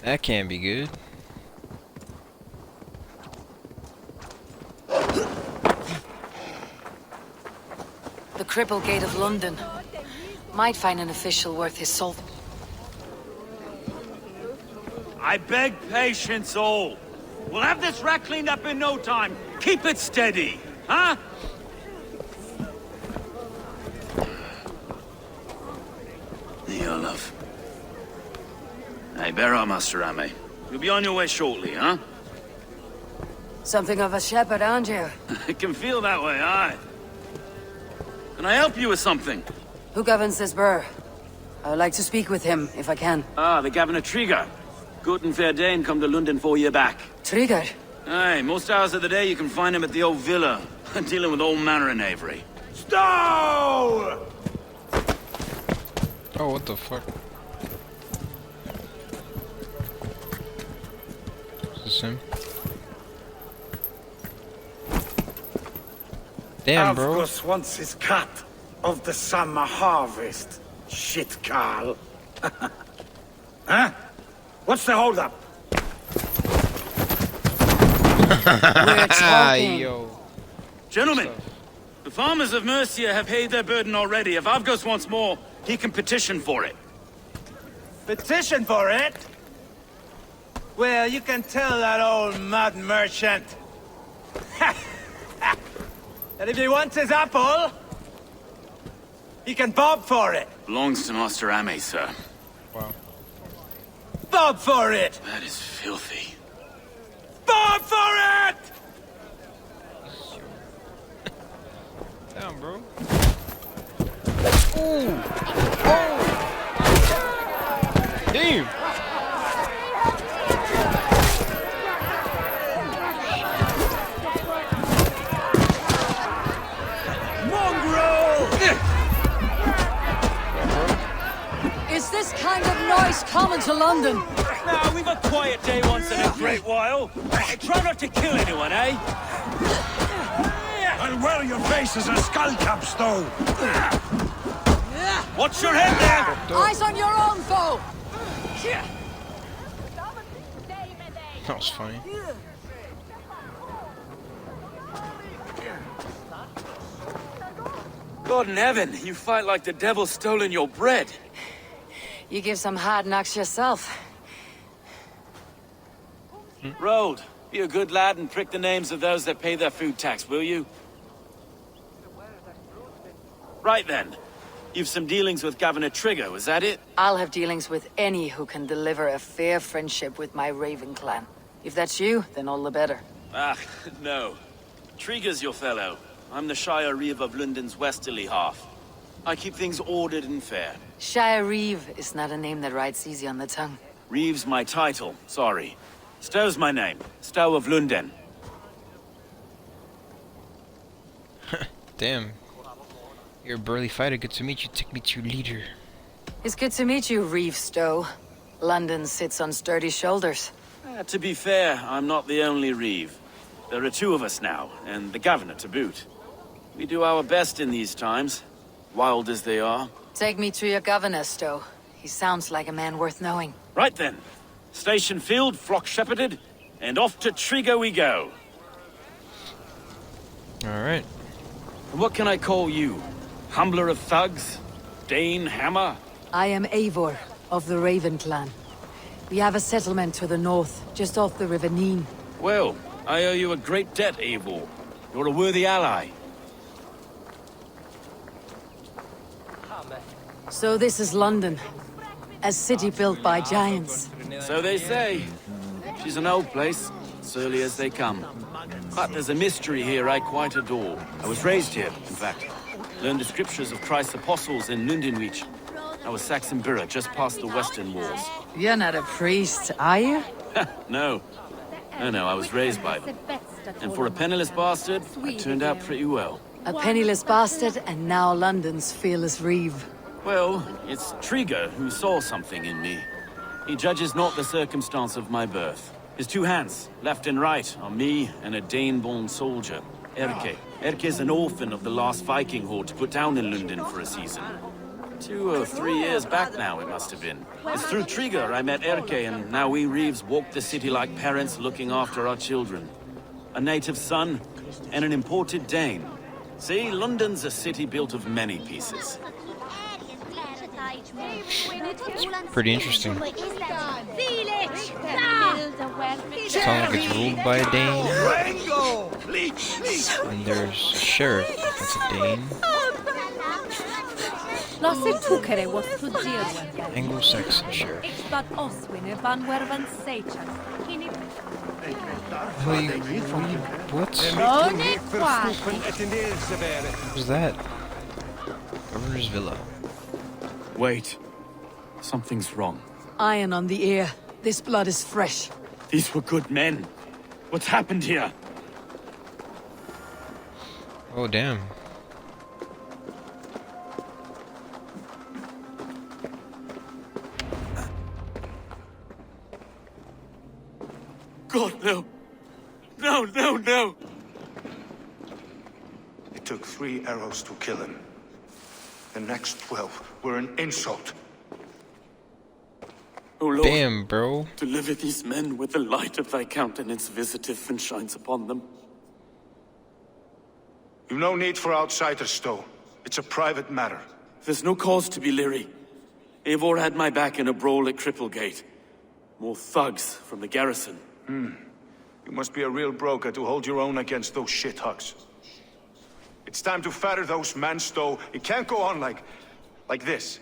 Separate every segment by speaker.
Speaker 1: That can't be good.
Speaker 2: The cripple gate of Lunden. Might find an official worth his salt.
Speaker 3: I beg patience, all. We'll have this rat cleaned up in no time. Keep it steady, huh? Here, love. Hey, bear up, Master Ame. You'll be on your way shortly, huh?
Speaker 2: Something of a shepherd, aren't you?
Speaker 3: It can feel that way, aye. Can I help you with something?
Speaker 2: Who governs this burr? I would like to speak with him, if I can.
Speaker 3: Ah, the Governor Tryggr. Good and fair Dane come to Lunden 4 year back.
Speaker 2: Tryggr?
Speaker 3: Aye, most hours of the day you can find him at the old villa, dealing with all manner in Eivor. Stow!
Speaker 1: Oh, what the fuck? Is this him? Damn, bro.
Speaker 4: Avgos wants his cut of the summer harvest. Shit, Carl. Huh? What's the holdup?
Speaker 2: We're talking.
Speaker 1: Yo.
Speaker 3: Gentlemen, the farmers of Mercia have paid their burden already. If Avgos wants more, he can petition for it.
Speaker 5: Petition for it? Well, you can tell that old mud merchant that if he wants his apple, he can bob for it.
Speaker 3: Belongs to Master Ame, sir.
Speaker 1: Wow.
Speaker 5: Bob for it!
Speaker 3: That is filthy.
Speaker 5: Bob for it!
Speaker 1: Damn, bro. Ooh. Oh. Damn.
Speaker 2: Is this kind of noise common to London?
Speaker 3: Now, we've a quiet day once in a great while. Try not to kill anyone, eh?
Speaker 4: I'll wear your face as a skull cap, Stowe.
Speaker 3: Watch your head there!
Speaker 2: Eyes on your own foe!
Speaker 1: That was funny.
Speaker 3: God in heaven, you fight like the devil's stolen your bread.
Speaker 2: You give some hard knocks yourself.
Speaker 3: Road, be a good lad and prick the names of those that pay their food tax, will you? Right then. You've some dealings with Governor Tryggr, was that it?
Speaker 2: I'll have dealings with any who can deliver a fair friendship with my Raven clan. If that's you, then all the better.
Speaker 3: Ah, no. Tryggr's your fellow. I'm the Shire Reeve of Lunden's westerly half. I keep things ordered and fair.
Speaker 2: Shire Reeve is not a name that rides easy on the tongue.
Speaker 3: Reeve's my title, sorry. Stow's my name. Stow of Lunden.
Speaker 1: Damn. You're a burly fighter. Good to meet you. Take me to your leader.
Speaker 2: It's good to meet you, Reeve Stowe. London sits on sturdy shoulders.
Speaker 3: To be fair, I'm not the only Reeve. There are 2 of us now, and the Governor to boot. We do our best in these times, wild as they are.
Speaker 2: Take me to your governor, Stowe. He sounds like a man worth knowing.
Speaker 3: Right then. Station filled, flock shepherded, and off to Tryggr we go.
Speaker 1: Alright.
Speaker 3: And what can I call you? Humbler of thugs? Dane Hammer?
Speaker 2: I am Eivor, of the Raven clan. We have a settlement to the north, just off the River Neen.
Speaker 3: Well, I owe you a great debt, Eivor. You're a worthy ally.
Speaker 2: So this is London, a city built by giants.
Speaker 3: So they say. She's an old place, surly as they come. But there's a mystery here I quite adore. I was raised here, in fact. Learned the scriptures of Christ's apostles in Lundenwich. I was Saxon Borough, just past the western walls.
Speaker 2: You're not a priest, are you?
Speaker 3: No. No, I was raised by them. And for a penniless bastard, I turned out pretty well.
Speaker 2: A penniless bastard, and now London's fearless Reeve.
Speaker 3: Well, it's Tryggr who saw something in me. He judges not the circumstance of my birth. His 2 hands, left and right, are me and a Dane-born soldier, Erke. Erke's an orphan of the last Viking horde put down in Lunden for a season. 2 or 3 years back now, it must have been. It's through Tryggr I met Erke, and now we Reeves walk the city like parents looking after our children. A native son, and an imported Dane. See, Lunden's a city built of many pieces.
Speaker 1: Pretty interesting. Sounds like it's ruled by a Dane. And there's a sheriff, that's a Dane. Anglo-Saxon sheriff. What? What was that? Governor's villa.
Speaker 3: Wait. Something's wrong.
Speaker 2: Iron on the ear. This blood is fresh.
Speaker 3: These were good men. What's happened here?
Speaker 1: Oh, damn.
Speaker 3: God, no. No, no, no.
Speaker 6: It took 3 arrows to kill him. The next 12 were an insult.
Speaker 3: Oh Lord,
Speaker 1: Damn, bro.
Speaker 3: deliver these men with the light of thy countenance visitive and shines upon them.
Speaker 6: You've no need for outsiders, Stowe. It's a private matter.
Speaker 3: There's no cause to be leery. Eivor had my back in a brawl at Cripplegate. More thugs from the garrison.
Speaker 6: You must be a real broker to hold your own against those shithugs. It's time to fetter those men, Stowe. It can't go on like this.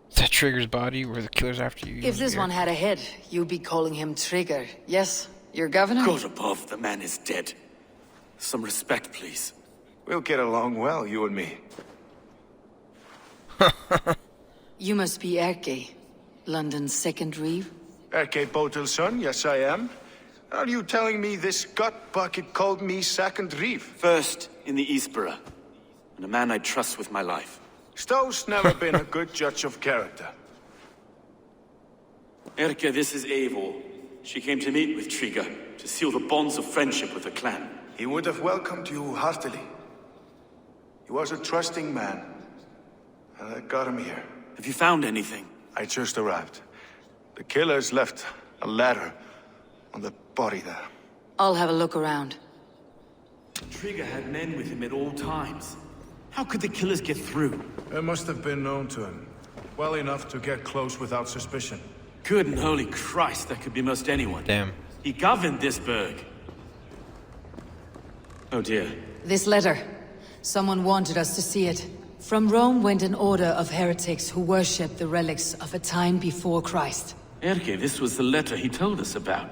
Speaker 1: Is that Trigger's body where the killer's after you?
Speaker 2: If this one had a head, you'd be calling him Tryggr. Yes? Your governor?
Speaker 3: God above, the man is dead. Some respect, please.
Speaker 6: We'll get along well, you and me.
Speaker 2: You must be Erke, London's second reeve.
Speaker 6: Erke Botel's son, yes I am. Are you telling me this gut bucket called me second reeve?
Speaker 3: First in the Eastborough, and a man I trust with my life.
Speaker 6: Stowe's never been a good judge of character.
Speaker 3: Erke, this is Eivor. She came to meet with Tryggr, to seal the bonds of friendship with the clan.
Speaker 6: He would have welcomed you heartily. He was a trusting man, and that got him here.
Speaker 3: Have you found anything?
Speaker 6: I just arrived. The killers left a ladder on the body there.
Speaker 2: I'll have a look around.
Speaker 3: Tryggr had men with him at all times. How could the killers get through?
Speaker 6: They must have been known to him. Well enough to get close without suspicion.
Speaker 3: Good and holy Christ, that could be most anyone.
Speaker 1: Damn.
Speaker 3: He governed this burg. Oh dear.
Speaker 2: This letter. Someone wanted us to see it. From Rome went an order of heretics who worshipped the relics of a time before Christ.
Speaker 3: Erke, this was the letter he told us about.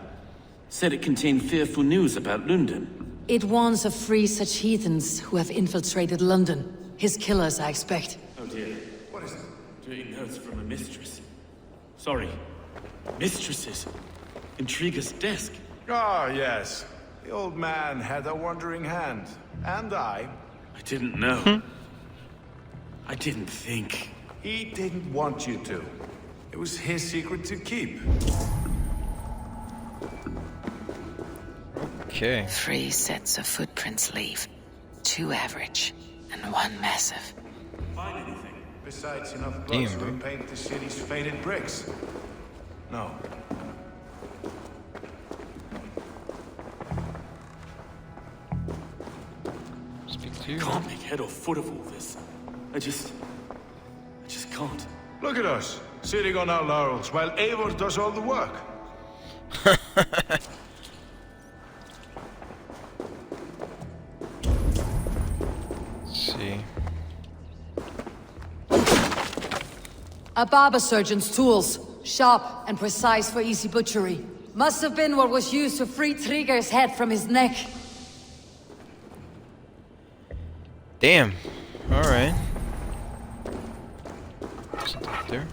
Speaker 3: Said it contained fearful news about Lunden.
Speaker 2: It warns of free such heathens who have infiltrated London. His killers, I expect.
Speaker 3: Oh dear. What is it? Doing notes from a mistress. Sorry. Mistresses. In Trygg's desk.
Speaker 6: Ah, yes. The old man had a wandering hand. And I
Speaker 3: didn't know. I didn't think.
Speaker 6: He didn't want you to. It was his secret to keep.
Speaker 1: Okay.
Speaker 2: 3 sets of footprints leave. 2 average, and 1 massive.
Speaker 3: Find anything?
Speaker 6: Besides enough blood
Speaker 1: Damn,
Speaker 6: to
Speaker 1: bro.
Speaker 6: repaint the city's faded bricks. No.
Speaker 1: Speak to you.
Speaker 3: Can't make head or foot of all this. I just can't.
Speaker 6: Look at us, sitting on our laurels while Eivor does all the work.
Speaker 1: Let's see.
Speaker 2: A barber surgeon's tools. Sharp and precise for easy butchery. Must have been what was used to free Tryggr's head from his neck.
Speaker 1: Damn. Alright. Something up there.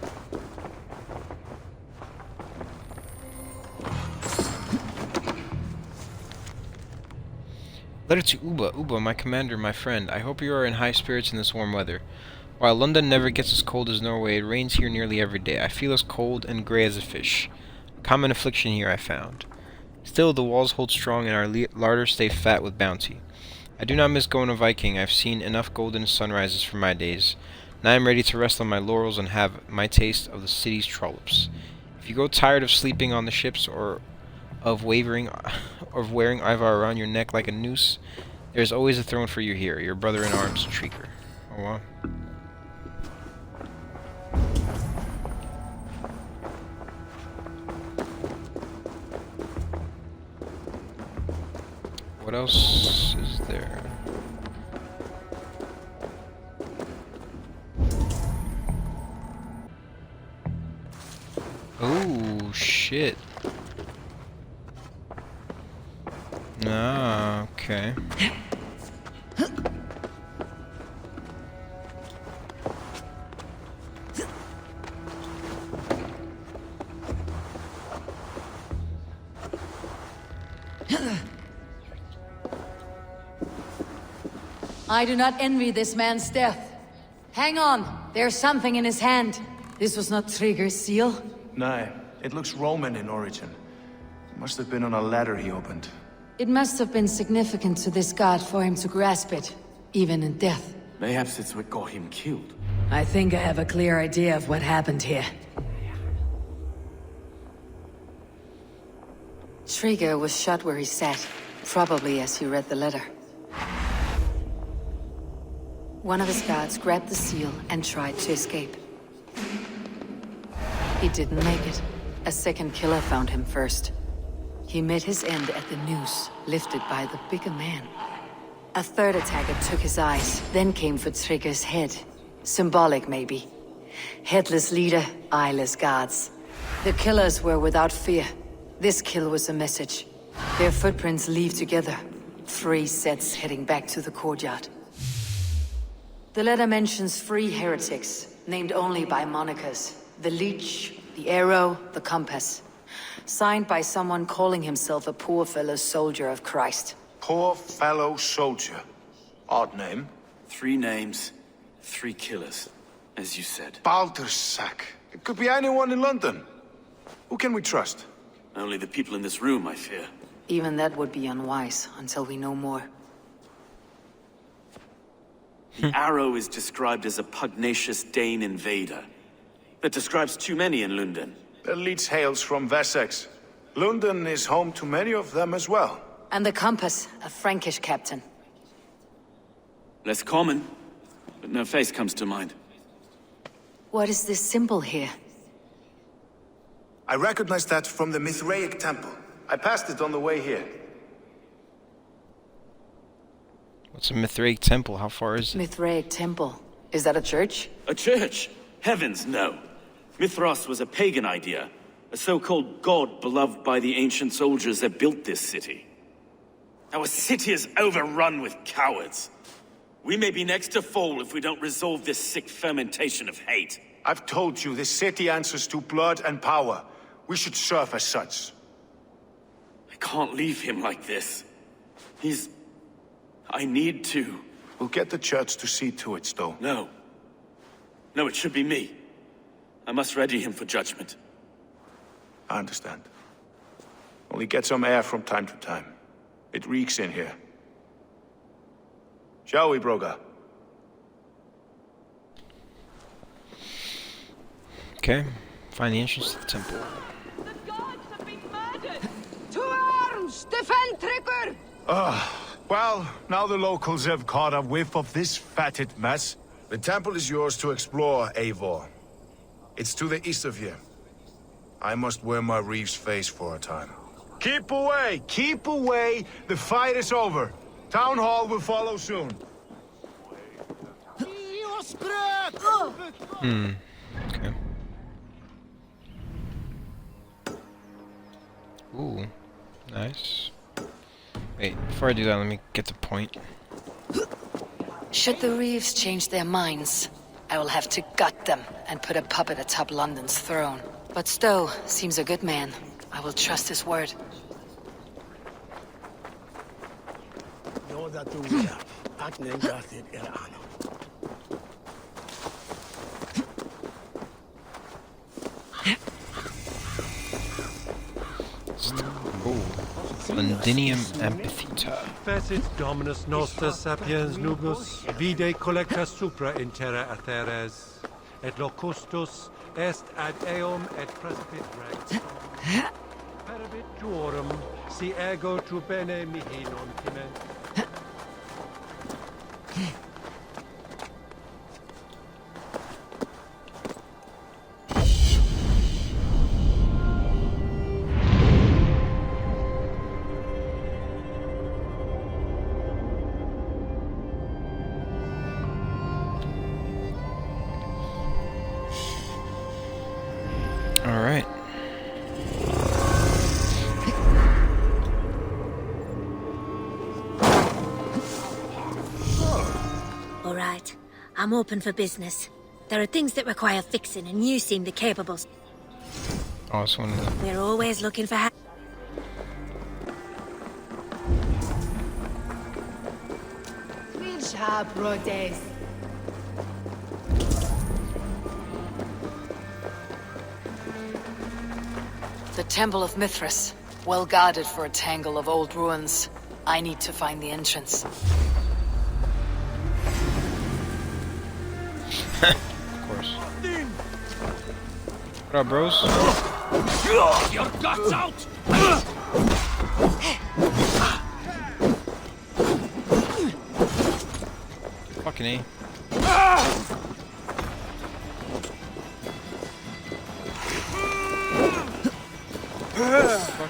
Speaker 1: Letter to Uba. Uba, my commander, my friend. I hope you are in high spirits in this warm weather. While London never gets as cold as Norway, it rains here nearly every day. I feel as cold and grey as a fish. A common affliction here I found. Still, the walls hold strong and our larders stay fat with bounty. I do not miss going a Viking. I've seen enough golden sunrises for my days. Now I am ready to rest on my laurels and have my taste of the city's trollops. If you grow tired of sleeping on the ships or of wearing Eivor around your neck like a noose, there is always a throne for you here. Your brother in arms, Tryggr. Oh wow. What else is there? Oh shit. Ah, okay.
Speaker 2: I do not envy this man's death. Hang on, there's something in his hand. This was not Tryggr's seal.
Speaker 6: No, it looks Roman in origin. Must have been on a ladder he opened.
Speaker 2: It must have been significant to this god for him to grasp it, even in death.
Speaker 3: Mayhaps it's what got him killed.
Speaker 2: I think I have a clear idea of what happened here. Tryggr was shot where he sat, probably as he read the letter. One of his guards grabbed the seal and tried to escape. He didn't make it. A second killer found him first. He met his end at the noose, lifted by the bigger man. A third attacker took his eyes, then came for Tryggr's head. Symbolic, maybe. Headless leader, eyeless guards. The killers were without fear. This kill was a message. Their footprints leave together. 3 sets heading back to the courtyard. The letter mentions 3 heretics, named only by monikers. The Leech, the Arrow, the Compass. Signed by someone calling himself a poor fellow soldier of Christ.
Speaker 6: Poor fellow soldier. Odd name.
Speaker 3: 3 names, 3 killers, as you said.
Speaker 6: Baldersack. It could be anyone in London. Who can we trust?
Speaker 3: Only the people in this room, I fear.
Speaker 2: Even that would be unwise, until we know more.
Speaker 3: The Arrow is described as a pugnacious Dane invader. That describes too many in Lunden.
Speaker 6: The Leech hails from Wessex. Lunden is home to many of them as well.
Speaker 2: And the Compass, a Frankish captain.
Speaker 3: Less common, but no face comes to mind.
Speaker 2: What is this symbol here?
Speaker 6: I recognize that from the Mithraic temple. I passed it on the way here.
Speaker 1: What's a Mithraic temple? How far is it?
Speaker 2: Mithraic temple. Is that a church?
Speaker 3: A church? Heavens, no. Mithras was a pagan idea. A so-called god beloved by the ancient soldiers that built this city. Our city is overrun with cowards. We may be next to fall if we don't resolve this sick fermentation of hate.
Speaker 6: I've told you, this city answers to blood and power. We should serve as such.
Speaker 3: I can't leave him like this. I need to.
Speaker 6: We'll get the church to see to it, Stowe.
Speaker 3: No. No, it should be me. I must ready him for judgment.
Speaker 6: I understand. Only get some air from time to time. It reeks in here. Shall we, Broga?
Speaker 1: Okay. Find the entrance to the temple.
Speaker 7: The gods have been murdered! To arms! Defend Tryggr!
Speaker 6: Well, now the locals have caught a whiff of this fatted mess. The temple is yours to explore, Eivor. It's to the east of here. I must wear my reeve's face for a time. Keep away! Keep away! The fight is over. Town hall will follow soon.
Speaker 1: Okay. Ooh. Nice. Wait, before I do that, let me get the point.
Speaker 2: Should the Reeves change their minds, I will have to gut them and put a puppet atop London's throne. But Stowe seems a good man. I will trust his word.
Speaker 1: Londinium Amphitheater.
Speaker 8: Fecit Dominus Noster Sapiens Nugus, vide collecta supra in terra atheres, et locustus est ad eum et precipit rex. Perabit tuorum, si ego tu bene mihi non timent.
Speaker 1: All right.
Speaker 9: All right. I'm open for business. There are things that require fixing, and you seem the capable.
Speaker 1: Oh, it's one of them.
Speaker 9: We're always looking for help.
Speaker 2: The Temple of Mithras. Well guarded for a tangle of old ruins. I need to find the entrance.
Speaker 1: Of course. What up, bros?
Speaker 3: Your guts out!
Speaker 1: Fucking A. Fuck.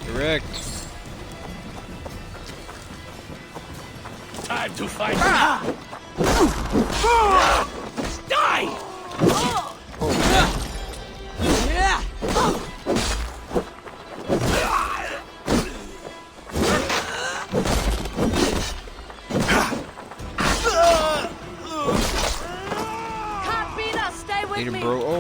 Speaker 1: Direct.
Speaker 3: Time to fight! Die!
Speaker 7: Can't beat us, stay with
Speaker 1: Later,
Speaker 7: me.
Speaker 1: bro. Oh.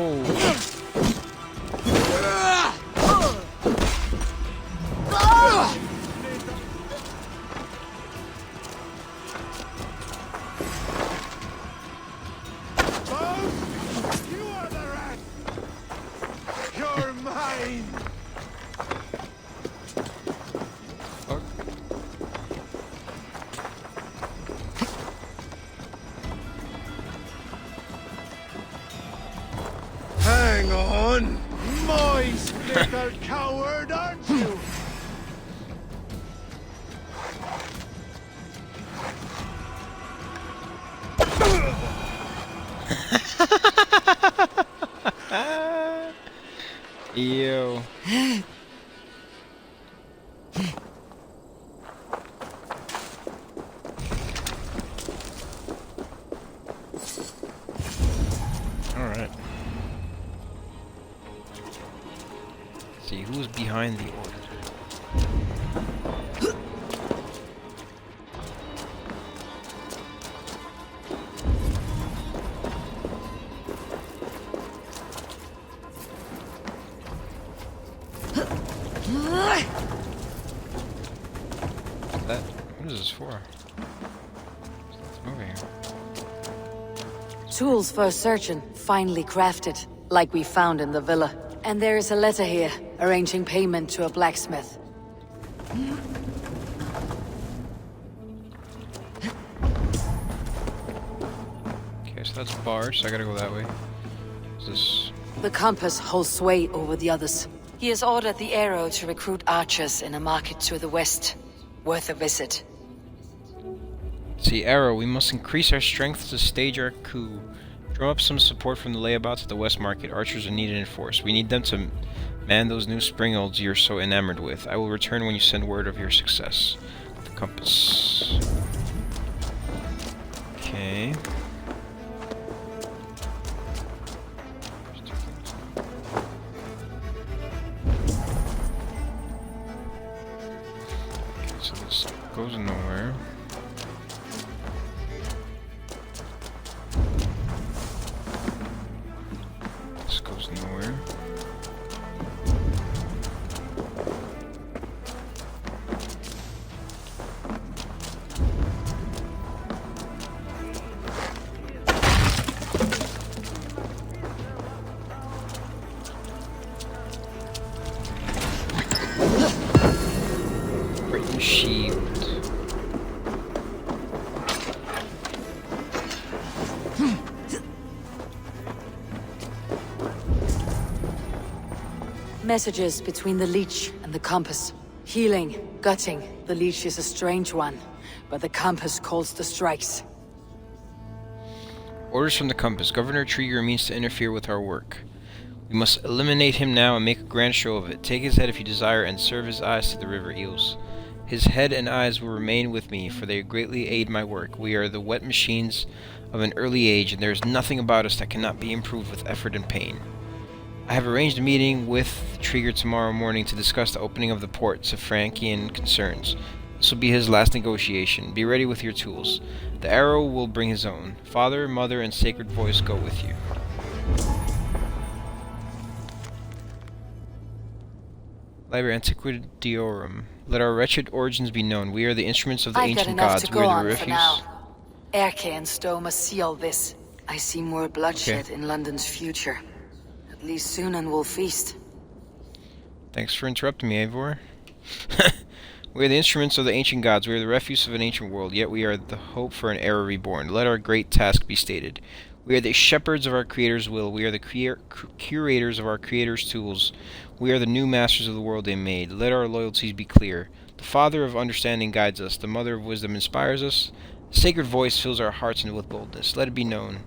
Speaker 6: You are the rat! You're mine!
Speaker 1: Fuck.
Speaker 6: Hang on! Moist little coward, aren't you?
Speaker 1: Ew. Alright. See who's behind the order. That, what is this for? It's over here.
Speaker 2: Tools for searching, finely crafted, like we found in the villa. And there is a letter here, arranging payment to a blacksmith.
Speaker 1: Okay, so that's bars, so I gotta go that way. Is this...
Speaker 2: The compass holds sway over the others. He has ordered the arrow to recruit archers in a market to the west. Worth a visit.
Speaker 1: See, Arrow, we must increase our strength to stage our coup. Draw up some support from the layabouts at the west market. Archers are needed in force. We need them to man those new springolds you're so enamored with. I will return when you send word of your success. The compass. Okay. So this goes nowhere. This goes nowhere.
Speaker 2: Messages between the leech and the compass. Healing, gutting. The leech is a strange one, but the compass calls the strikes.
Speaker 1: Orders from the compass. Governor Tryggr means to interfere with our work. We must eliminate him now and make a grand show of it. Take his head if you desire, and serve his eyes to the river eels. His head and eyes will remain with me, for they greatly aid my work. We are the wet machines of an early age, and there is nothing about us that cannot be improved with effort and pain. I have arranged a meeting with Tryggr tomorrow morning to discuss the opening of the ports of Frankian concerns. This will be his last negotiation. Be ready with your tools. The arrow will bring his own. Father, Mother, and Sacred Voice go with you. Liber Antiquitiorum. Let our wretched origins be known. We are the instruments of the
Speaker 2: I've got
Speaker 1: ancient
Speaker 2: enough
Speaker 1: gods.
Speaker 2: to
Speaker 1: We
Speaker 2: go
Speaker 1: are the
Speaker 2: on for
Speaker 1: refuse.
Speaker 2: now. Erke and Stowe must see all this. I see more bloodshed in London's future. At least soon and we'll feast.
Speaker 1: Thanks for interrupting me, Eivor. We are the instruments of the ancient gods. We are the refuse of an ancient world, yet we are the hope for an era reborn. Let our great task be stated. We are the shepherds of our Creator's will. We are the curators of our Creator's tools. We are the new masters of the world they made. Let our loyalties be clear. The Father of understanding guides us. The Mother of wisdom inspires us. The sacred voice fills our hearts with boldness. Let it be known.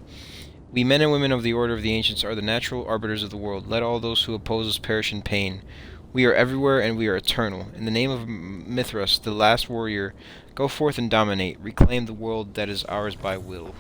Speaker 1: We men and women of the Order of the Ancients are the natural arbiters of the world. Let all those who oppose us perish in pain. We are everywhere and we are eternal. In the name of Mithras, the last warrior, go forth and dominate. Reclaim the world that is ours by will.